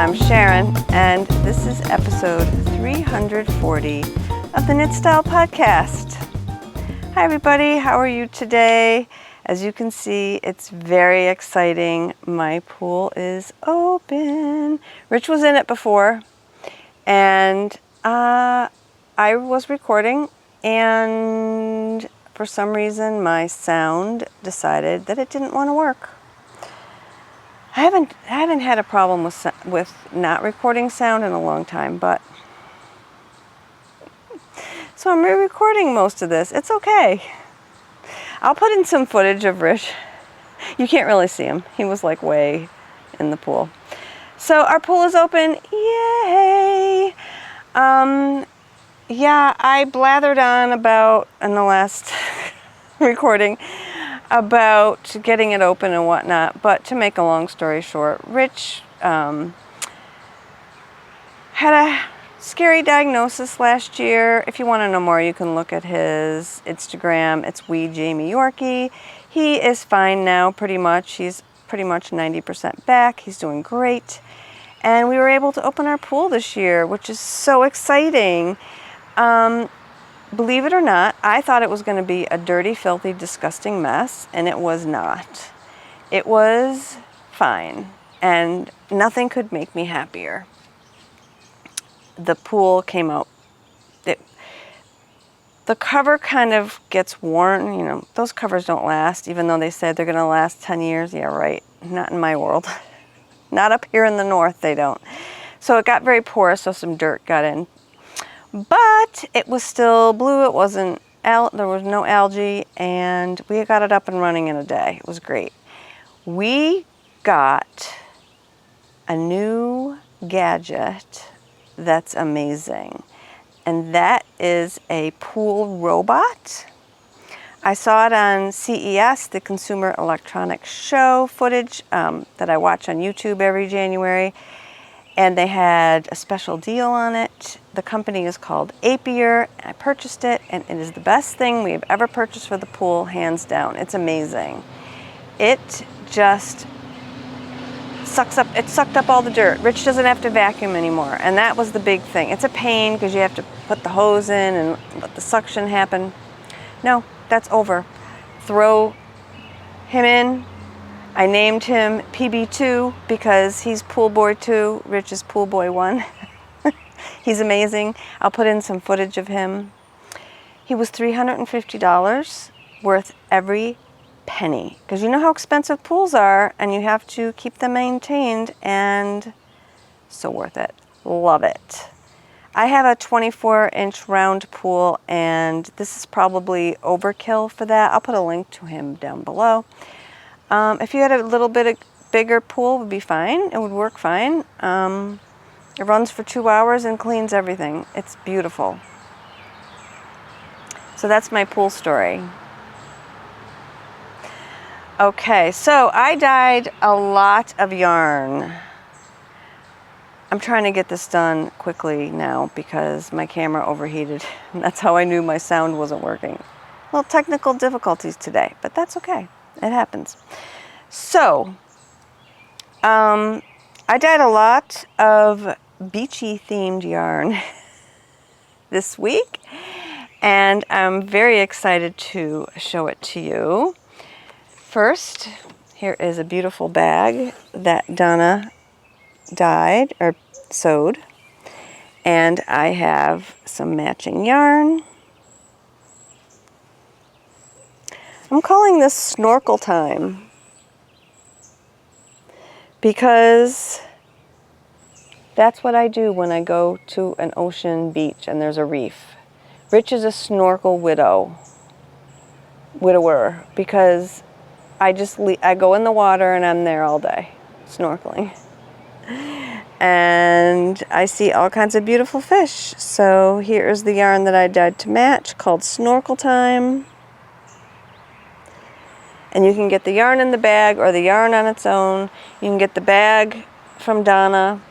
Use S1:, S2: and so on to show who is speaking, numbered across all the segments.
S1: I'm Sharon, and this is episode 340 of the Knit Style Podcast. Hi everybody, how are you today? As you can see, it's very exciting. My pool is open. Rich was in it before, and I was recording, and for some reason my sound decided that it didn't want to work. I haven't had a problem with not recording sound in a long time, but so I'm re-recording most of this. It's okay. I'll put in some footage of Rich. You can't really see him. He was like way in the pool. So our pool is open. Yay! Yeah, I blathered on about in the last recording about getting it open and whatnot, but to make a long story short, Rich had a scary diagnosis last year. If you want to know more, you can look at his Instagram. It's Jamie Yorkie. He is fine now, pretty much. He's pretty much 90% back. He's doing great. And we were able to open our pool this year, which is so exciting. Believe it or not, I thought it was going to be a dirty, filthy, disgusting mess, and it was not. It was fine, and nothing could make me happier. The pool came out. The cover kind of gets worn. You know, those covers don't last, even though they said they're going to last 10 years. Yeah, right. Not in my world. Not up here in the north, they don't. So it got very porous, so some dirt got in. But it was still blue. It wasn't there was no algae, and we got it up and running in a day. It was great. We got a new gadget that's amazing, and that is a pool robot. I saw it on CES, the Consumer Electronics Show footage that I watch on YouTube every January. And they had a special deal on it. The company is called Apier. I purchased it, and it is the best thing we've ever purchased for the pool, hands down. It's amazing. It just sucked up all the dirt. Rich doesn't have to vacuum anymore, and that was the big thing. It's a pain because you have to put the hose in and let the suction happen. No, that's over. Throw him in. I named him PB2 because he's pool boy 2, Rich is pool boy 1. He's amazing. I'll put in some footage of him. He was $350, worth every penny. Because you know how expensive pools are, and you have to keep them maintained, and so worth it. Love it. I have a 24-inch round pool, and this is probably overkill for that. I'll put a link to him down below. If you had a little bit bigger pool, it would be fine. It would work fine. It runs for 2 hours and cleans everything. It's beautiful. So that's my pool story. Okay, so I dyed a lot of yarn. I'm trying to get this done quickly now because my camera overheated. And that's how I knew my sound wasn't working. Well, technical difficulties today, but that's okay. It happens. So, I dyed a lot of beachy themed yarn this week, and I'm very excited to show it to you. First, here is a beautiful bag that Donna dyed or sewed, and I have some matching yarn. I'm calling this Snorkel Time because that's what I do when I go to an ocean beach and there's a reef. Rich is a snorkel widower because I go in the water and I'm there all day snorkeling. And I see all kinds of beautiful fish. So here's the yarn that I dyed to match called Snorkel Time. And you can get the yarn in the bag or the yarn on its own. You can get the bag from Donna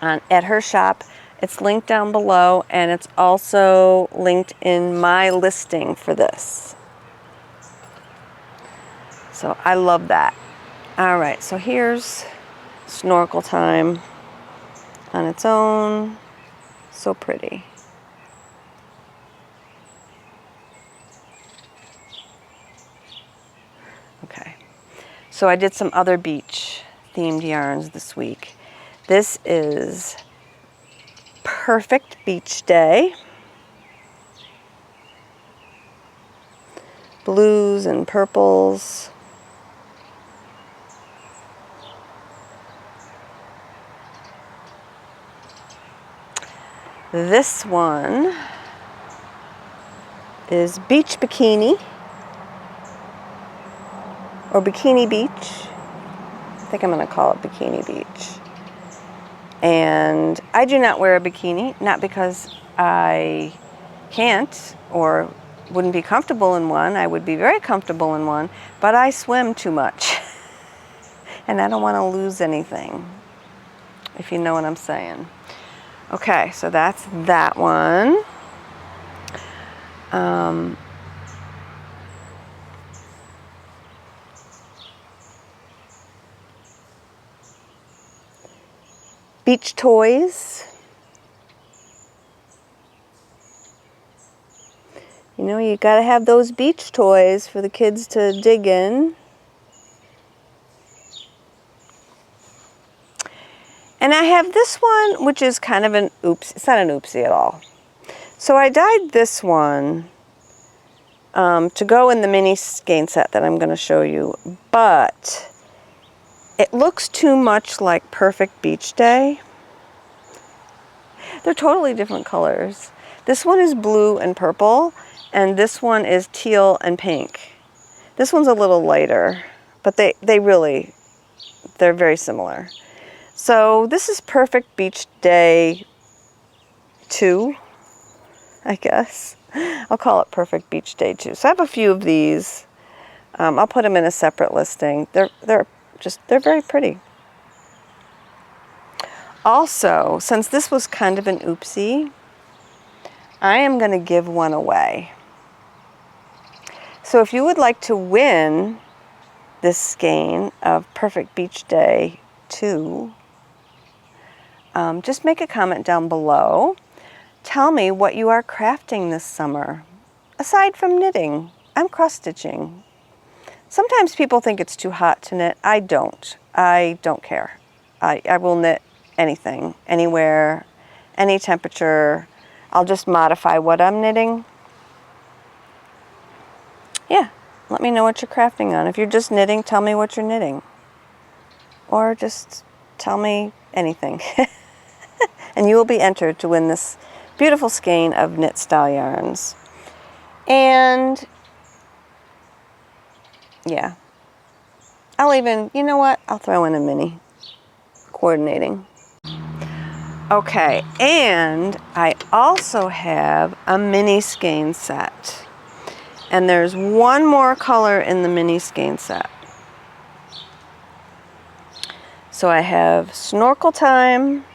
S1: at her shop. It's linked down below, and it's also linked in my listing for this. So I love that. All right, so here's Snorkel Time on its own. So pretty. Okay, so I did some other beach themed yarns this week. This is Perfect Beach Day. Blues and purples. This one is Beach Bikini, or Bikini Beach. I think I'm going to call it Bikini Beach. And I do not wear a bikini, not because I can't or wouldn't be comfortable in one. I would be very comfortable in one, but I swim too much. And I don't want to lose anything, if you know what I'm saying. Okay, so that's that one. Beach toys. You know, you gotta have those beach toys for the kids to dig in. And I have this one, which is kind of an oops. It's not an oopsie at all. So I dyed this one to go in the mini skein set that I'm going to show you, but it looks too much like Perfect Beach Day. They're totally different colors. This one is blue and purple, and this one is teal and pink. This one's a little lighter, but they're very similar. So this is Perfect Beach Day 2, I guess. I'll call it Perfect Beach Day 2. So I have a few of these. I'll put them in a separate listing. They're very pretty. Also, since this was kind of an oopsie, I am going to give one away. So if you would like to win this skein of Perfect Beach Day 2, just make a comment down below. Tell me what you are crafting this summer. Aside from knitting, I'm cross-stitching. Sometimes people think it's too hot to knit. I don't. I don't care. I will knit anything, anywhere, any temperature. I'll just modify what I'm knitting. Yeah, let me know what you're crafting on. If you're just knitting, tell me what you're knitting. Or just tell me anything. And you will be entered to win this beautiful skein of knit style yarns. And yeah, I'll even, you know what? I'll throw in a mini coordinating. Okay, and I also have a mini skein set. And there's one more color in the mini skein set. So I have Snorkel Time,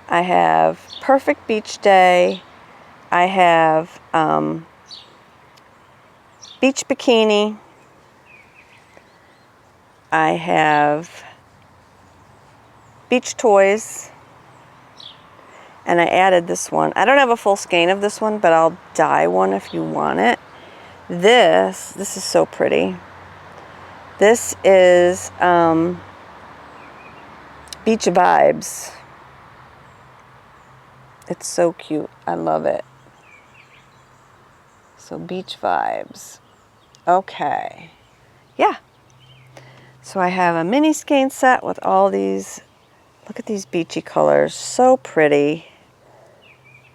S1: I have Perfect Beach Day, I have Beach Bikini, I have Beach Toys, and I added this one. I don't have a full skein of this one, but I'll dye one if you want it. This is so pretty. This is Beach Vibes. It's so cute. I love it. So Beach Vibes. Okay. Yeah. So I have a mini skein set with all these. Look at these beachy colors. So pretty.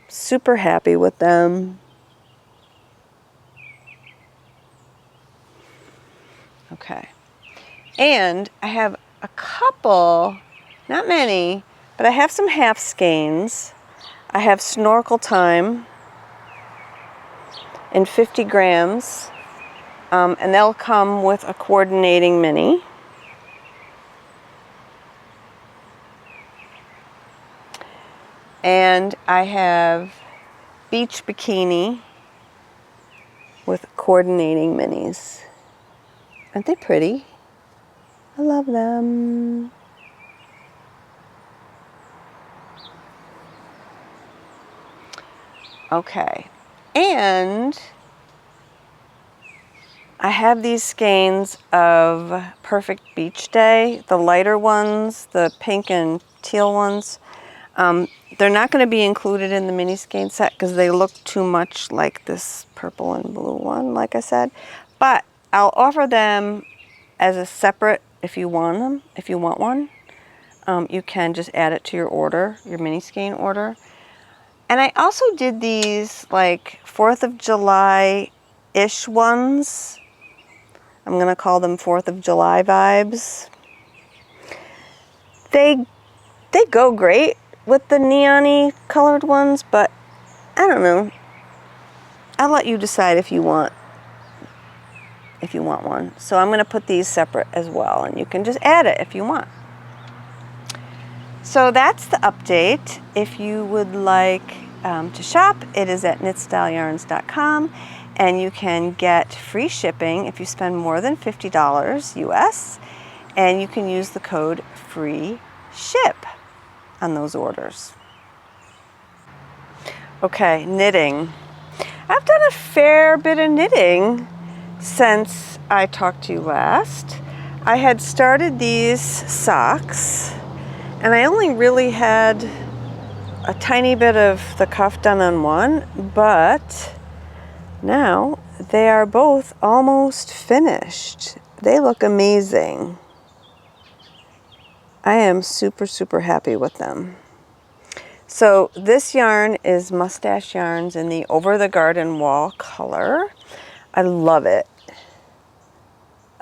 S1: Super happy with them. Okay. And I have a couple, not many, but I have some half skeins. I have Snorkel Time in 50 grams, and they'll come with a coordinating mini. And I have Beach Bikini with coordinating minis. Aren't they pretty? I love them. Okay, and I have these skeins of Perfect Beach Day, the lighter ones, the pink and teal ones. They're not going to be included in the mini skein set because they look too much like this purple and blue one, like I said. But I'll offer them as a separate if you want them, if you want one. You can just add it to your order, your mini skein order. And I also did these like 4th of July-ish ones. I'm going to call them 4th of July vibes. They go great with the neon-y colored ones, but I don't know. I'll let you decide if you want one. So I'm going to put these separate as well, and you can just add it if you want. So that's the update. If you would like to shop, it is at knitstylerarns.com, and you can get free shipping if you spend more than $50 US, and you can use the code FREESHIP on those orders. Okay, knitting. I've done a fair bit of knitting since I talked to you last. I had started these socks, and I only really had a tiny bit of the cuff done on one, but now they are both almost finished. They look amazing. I am super, super happy with them. So this yarn is Mustache Yarns in the Over the Garden Wall color. I love it.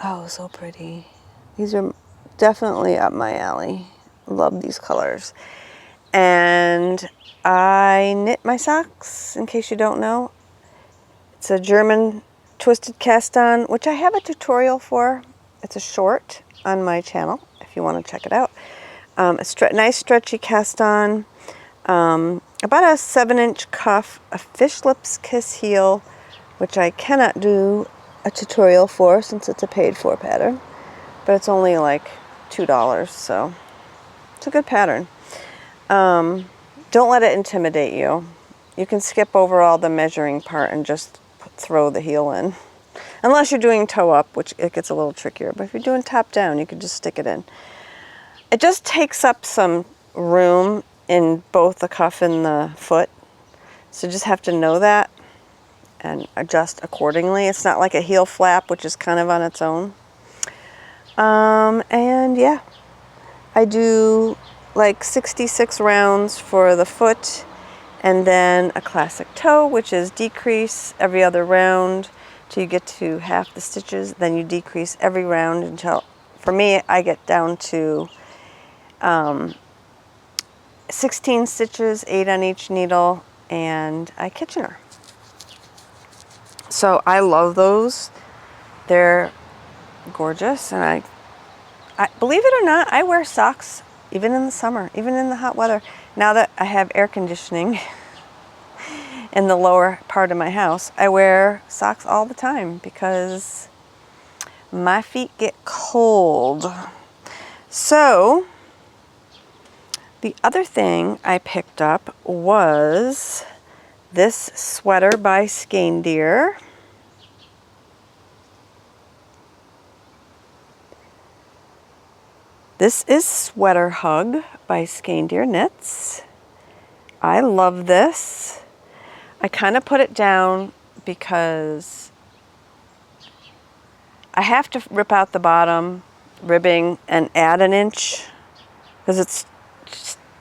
S1: Oh, so pretty. These are definitely up my alley. Love these colors. And I knit my socks, in case you don't know. It's a German twisted cast on, which I have a tutorial for. It's a short on my channel, if you want to check it out. A nice stretchy cast on. About a 7-inch cuff, a fish lips kiss heel, which I cannot do a tutorial for since it's a paid for pattern, but it's only like $2, so it's a good pattern. Don't let it intimidate you. You can skip over all the measuring part and just throw the heel in. Unless you're doing toe up, which it gets a little trickier, but if you're doing top down, you can just stick it in. It just takes up some room in both the cuff and the foot, so just have to know that and adjust accordingly. It's not like a heel flap, which is kind of on its own. And yeah, I do like 66 rounds for the foot, and then a classic toe, which is decrease every other round till you get to half the stitches. Then you decrease every round until, for me, I get down to 16 stitches, 8 on each needle, and I Kitchener. So I love those. They're gorgeous, and I believe it or not, I wear socks even in the summer, even in the hot weather. Now that I have air conditioning in the lower part of my house, I wear socks all the time because my feet get cold. So the other thing I picked up was this sweater by Skeindeer. This is Sweater Hug by Skeindeer Knits. I love this. I kind of put it down because I have to rip out the bottom ribbing and add an inch because it's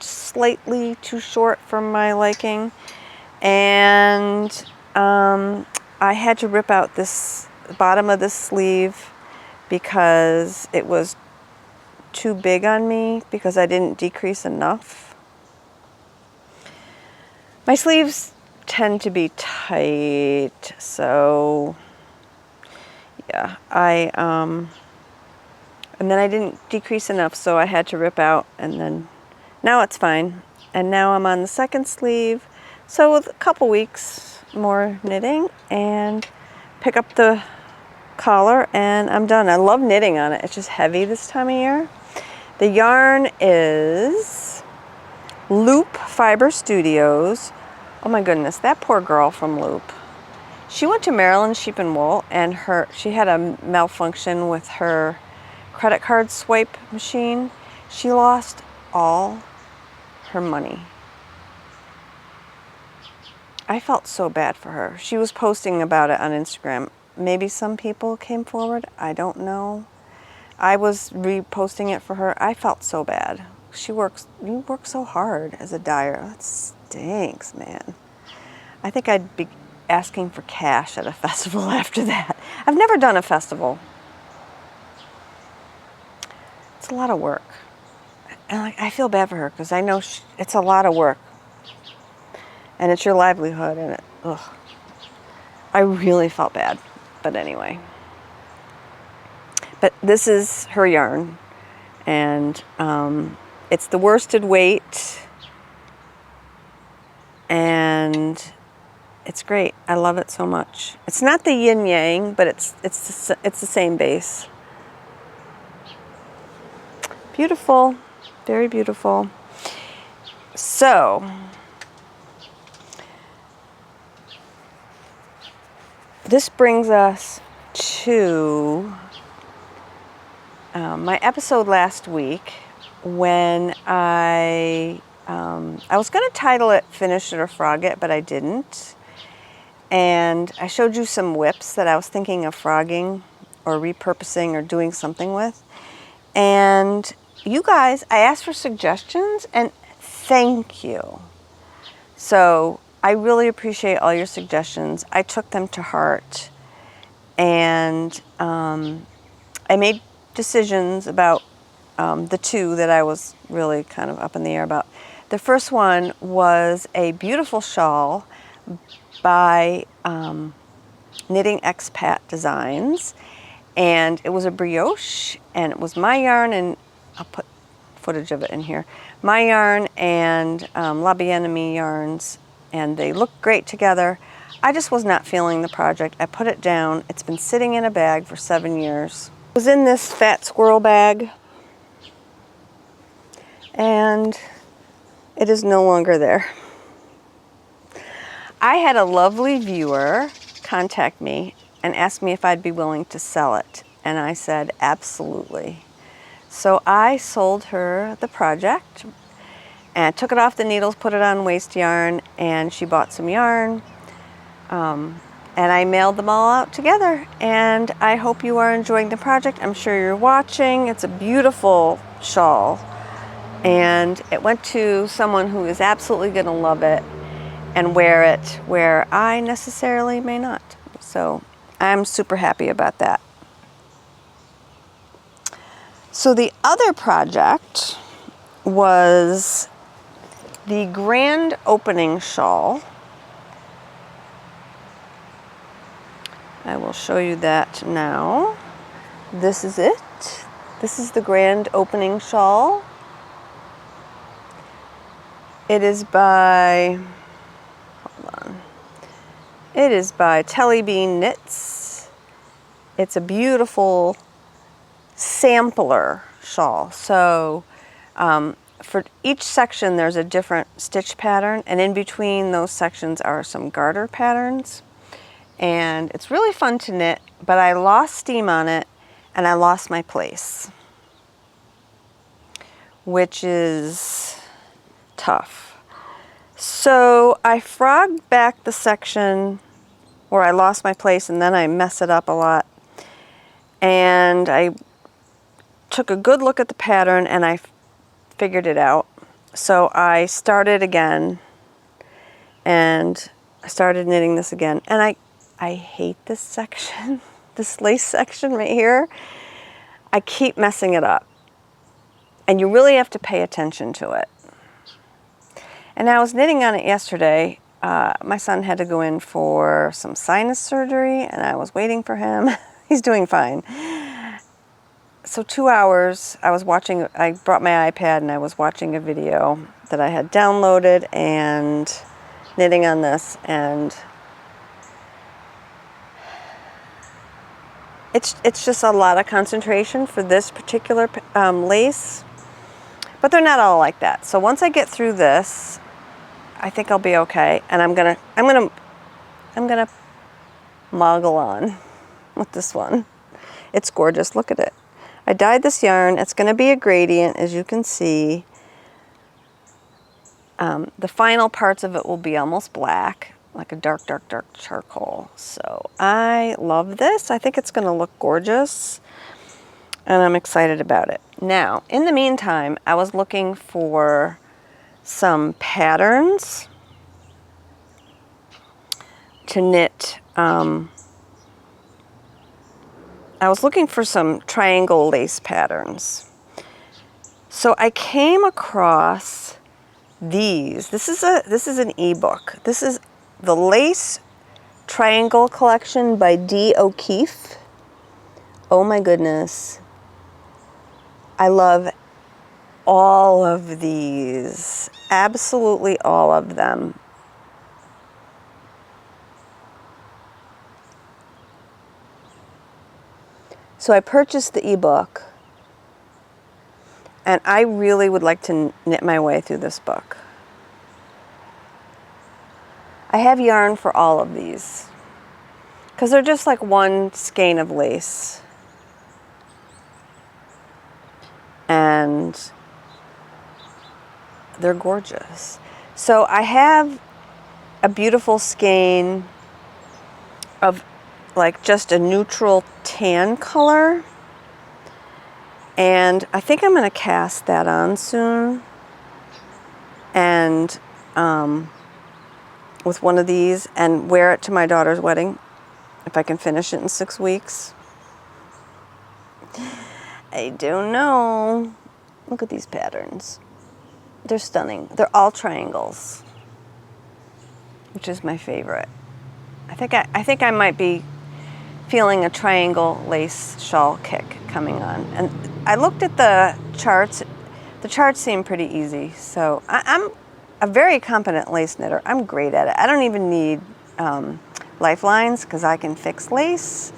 S1: slightly too short for my liking. And I had to rip out this bottom of this sleeve because it was too big on me because I didn't decrease enough. My sleeves tend to be tight, so yeah, and then I didn't decrease enough, so I had to rip out, and then now it's fine. And now I'm on the second sleeve, so with a couple weeks more knitting and pick up the collar and I'm done. I love knitting on it. It's just heavy this time of year. The yarn is Loop Fiber Studios Oh my goodness, that poor girl from Loop. She went to Maryland Sheep and Wool, and she had a malfunction with her credit card swipe machine. She lost all her money. I felt so bad for her. She was posting about it on Instagram. Maybe some people came forward. I don't know. I was reposting it for her. I felt so bad. You work so hard as a dyer. That stinks, man. I think I'd be asking for cash at a festival after that. I've never done a festival. It's a lot of work. And I feel bad for her because I know it's a lot of work. And it's your livelihood, and I really felt bad. But anyway. But this is her yarn, and it's the worsted weight, and it's great. I love it so much. It's not the yin yang, but it's the same base. Beautiful, very beautiful. So this brings us to my episode last week when I was going to title it Finish It or Frog It, but I didn't. And I showed you some whips that I was thinking of frogging or repurposing or doing something with. And you guys, I asked for suggestions, and thank you. So I really appreciate all your suggestions. I took them to heart, and I made decisions about the two that I was really kind of up in the air about. The first one was a beautiful shawl by Knitting Expat Designs, and it was a brioche, and it was my yarn, and I'll put footage of it in here. My yarn and La Bien-Aimée yarns, and they look great together. I just was not feeling the project. I put it down. It's been sitting in a bag for 7 years. It was in this fat squirrel bag, and it is no longer there. I had a lovely viewer contact me and ask me if I'd be willing to sell it, and I said absolutely. So I sold her the project and took it off the needles, put it on waste yarn, and she bought some yarn, and I mailed them all out together. And I hope you are enjoying the project. I'm sure you're watching. It's a beautiful shawl, and it went to someone who is absolutely going to love it and wear it where I necessarily may not. So I'm super happy about that. So the other project was the grand opening shawl. I will show you that now. This is it. This is the grand opening shawl. It is by, hold on. It is by Telly Bean Knits. It's a beautiful sampler shawl. So for each section there's a different stitch pattern, and in between those sections are some garter patterns, and it's really fun to knit, but I lost steam on it and I lost my place, which is tough. So I frogged back the section where I lost my place, and then I mess it up a lot, and I took a good look at the pattern and I figured it out. So I started again, and I started knitting this again, and I hate this section, this lace section right here. I keep messing it up, and you really have to pay attention to it. And I was knitting on it yesterday. My son had to go in for some sinus surgery, and I was waiting for him. He's doing fine. So 2 hours, I brought my iPad and I was watching a video that I had downloaded and knitting on this, and it's just a lot of concentration for this particular lace, but they're not all like that. So once I get through this, I think I'll be okay. And I'm gonna moggle on with this one. It's gorgeous. Look at it. I dyed this yarn. It's going to be a gradient, as you can see. The final parts of it will be almost black, like a dark, dark, dark charcoal. So I love this. I think it's going to look gorgeous, and I'm excited about it. Now, in the meantime, I was looking for some patterns to knit. I was looking for some triangle lace patterns. So I came across these. This is an ebook. This is the Lace Triangle Collection by D. O'Keefe. Oh my goodness. I love all of these. Absolutely all of them. So I purchased the ebook, and I really would like to knit my way through this book. I have yarn for all of these, because they're just like one skein of lace. And they're gorgeous. So I have a beautiful skein of like just a neutral tan color, and I think I'm going to cast that on soon, and with one of these, and wear it to my daughter's wedding if I can finish it in 6 weeks. I don't know. Look at these patterns. They're stunning. They're all triangles, which is my favorite. I think I might be feeling a triangle lace shawl kick coming on. And I looked at the charts. The charts seem pretty easy. So I'm a very competent lace knitter. I'm great at it. I don't even need lifelines because I can fix lace.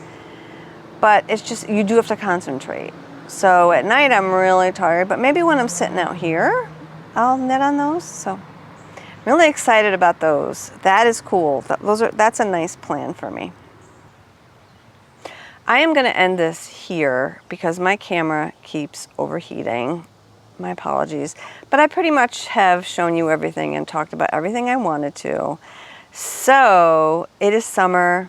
S1: But it's just, you do have to concentrate. So at night I'm really tired, but maybe when I'm sitting out here, I'll knit on those. So I'm really excited about those. That is cool. That's a nice plan for me. I am going to end this here because my camera keeps overheating. My apologies. But I pretty much have shown you everything and talked about everything I wanted to. So it is summer.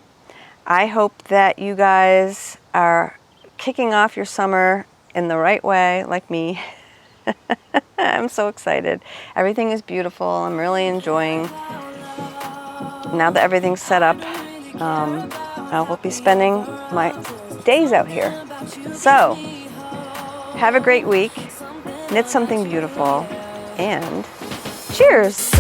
S1: I hope that you guys are kicking off your summer in the right way, like me. I'm so excited. Everything is beautiful. I'm really enjoying, now that everything's set up, I will be spending my days out here. So, have a great week, knit something beautiful, and cheers!